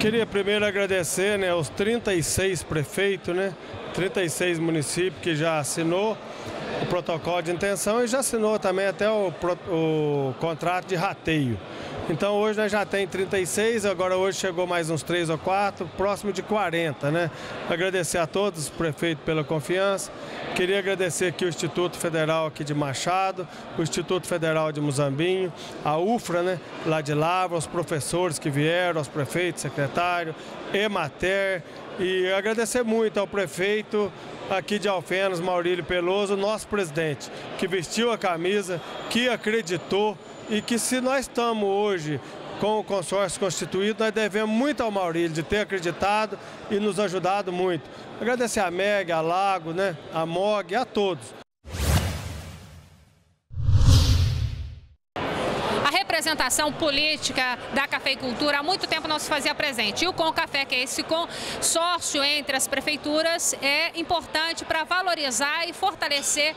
Queria primeiro agradecer, né, aos 36 prefeitos, né, 36 municípios que já assinou o protocolo de intenção e já assinou também até o contrato de rateio. Então hoje nós já tem 36, agora hoje chegou mais uns 3 ou 4, próximo de 40, né? Agradecer a todos os prefeitos pela confiança. Queria agradecer aqui o Instituto Federal aqui de Machado, o Instituto Federal de Muzambinho, a UFRA, né, lá de Lavra, os professores que vieram, aos prefeitos, secretário, Emater, e agradecer muito ao prefeito aqui de Alfenas, Maurílio Peloso, nosso presidente, que vestiu a camisa, que acreditou e que se nós estamos hoje com o consórcio constituído, nós devemos muito ao Maurílio de ter acreditado e nos ajudado muito. Agradecer a MEG, a Lago, né, a MOG, a todos. A representação política da cafeicultura há muito tempo não se fazia presente. E o Concafé, que é esse consórcio entre as prefeituras, é importante para valorizar e fortalecer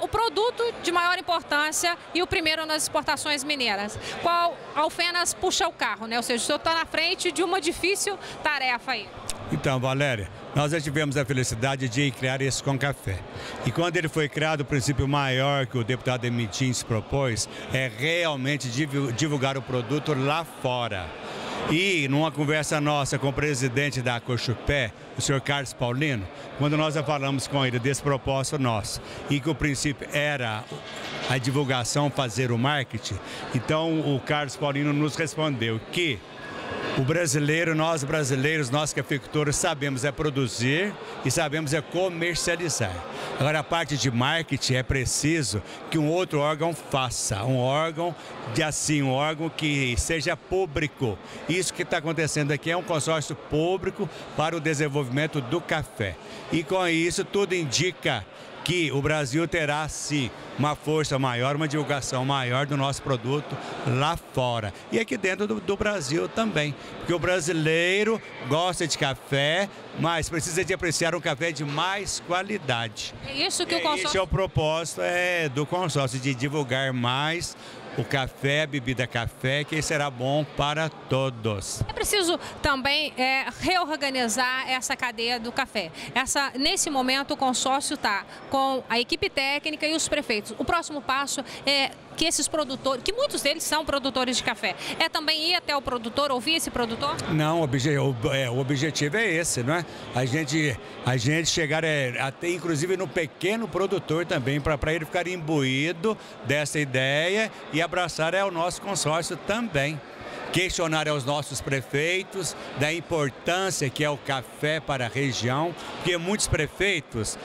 o produto de maior importância e o primeiro nas exportações mineiras. Qual Alfenas puxa o carro, né? Ou seja, o senhor está na frente de uma difícil tarefa aí. Então, Valéria, nós já tivemos a felicidade de criar esse Concafé. E quando ele foi criado, o princípio maior que o deputado Emitim se propôs é realmente divulgar o produto lá fora. E numa conversa nossa com o presidente da Cochupé, o senhor Carlos Paulino, quando nós já falamos com ele desse propósito nosso, e que o princípio era a divulgação, fazer o marketing, então o Carlos Paulino nos respondeu que o brasileiro, nós brasileiros, nós cafeicultores, sabemos é produzir e sabemos é comercializar. Agora, a parte de marketing é preciso que um outro órgão faça, um órgão que seja público. Isso que está acontecendo aqui é um consórcio público para o desenvolvimento do café. E com isso tudo indica que o Brasil terá, sim, uma força maior, uma divulgação maior do nosso produto lá fora. E aqui dentro do Brasil também. Porque o brasileiro gosta de café, mas precisa de apreciar um café de mais qualidade. É isso que o consórcio... Esse é o propósito do consórcio, de divulgar mais o café, a bebida café, que será bom para todos. É preciso também reorganizar essa cadeia do café. Nesse momento, o consórcio está com a equipe técnica e os prefeitos. O próximo passo é que esses produtores, que muitos deles são produtores de café, é também ir até o produtor, ouvir esse produtor? Não, o objetivo é esse, não é? A gente chegar até inclusive no pequeno produtor também, para ele ficar imbuído dessa ideia e abraçar o nosso consórcio também. Questionar aos nossos prefeitos da importância que é o café para a região, porque muitos prefeitos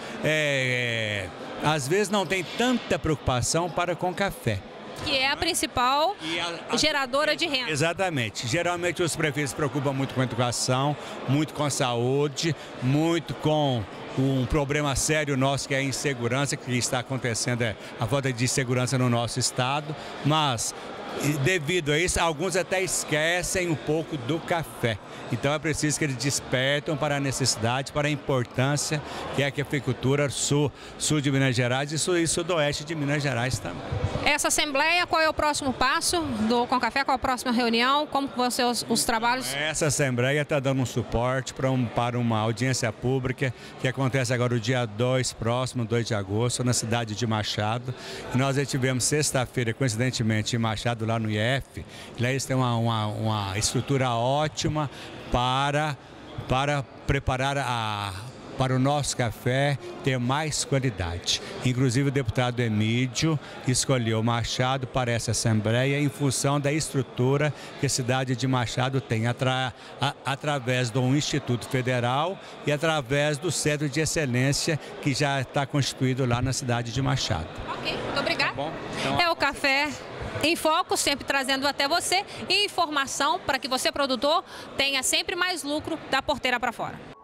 às vezes não têm tanta preocupação com café. Que é a principal geradora de renda. Exatamente. Geralmente os prefeitos se preocupam muito com a educação, muito com a saúde, muito com um problema sério nosso que é a insegurança, que está acontecendo, a falta de segurança no nosso estado, mas devido a isso, alguns até esquecem um pouco do café. Então é preciso que eles despertam para a necessidade, para a importância que é a cafeicultura sul de Minas Gerais e sudoeste de Minas Gerais também. Essa assembleia, qual é o próximo passo do Concafé? Qual a próxima reunião? Como vão ser os trabalhos? Essa assembleia está dando um suporte para uma audiência pública que acontece agora o dia 2 de agosto, na cidade de Machado. E nós já tivemos sexta-feira, coincidentemente, em Machado, lá no IF. Lá eles têm uma estrutura ótima para preparar para o nosso café ter mais qualidade. Inclusive o deputado Emídio escolheu Machado para essa assembleia em função da estrutura que a cidade de Machado tem através do Instituto Federal e através do Centro de Excelência que já está constituído lá na cidade de Machado. Ok, muito obrigado. Tá bom? Então, é o Café em Foco, sempre trazendo até você informação para que você, produtor, tenha sempre mais lucro da porteira para fora.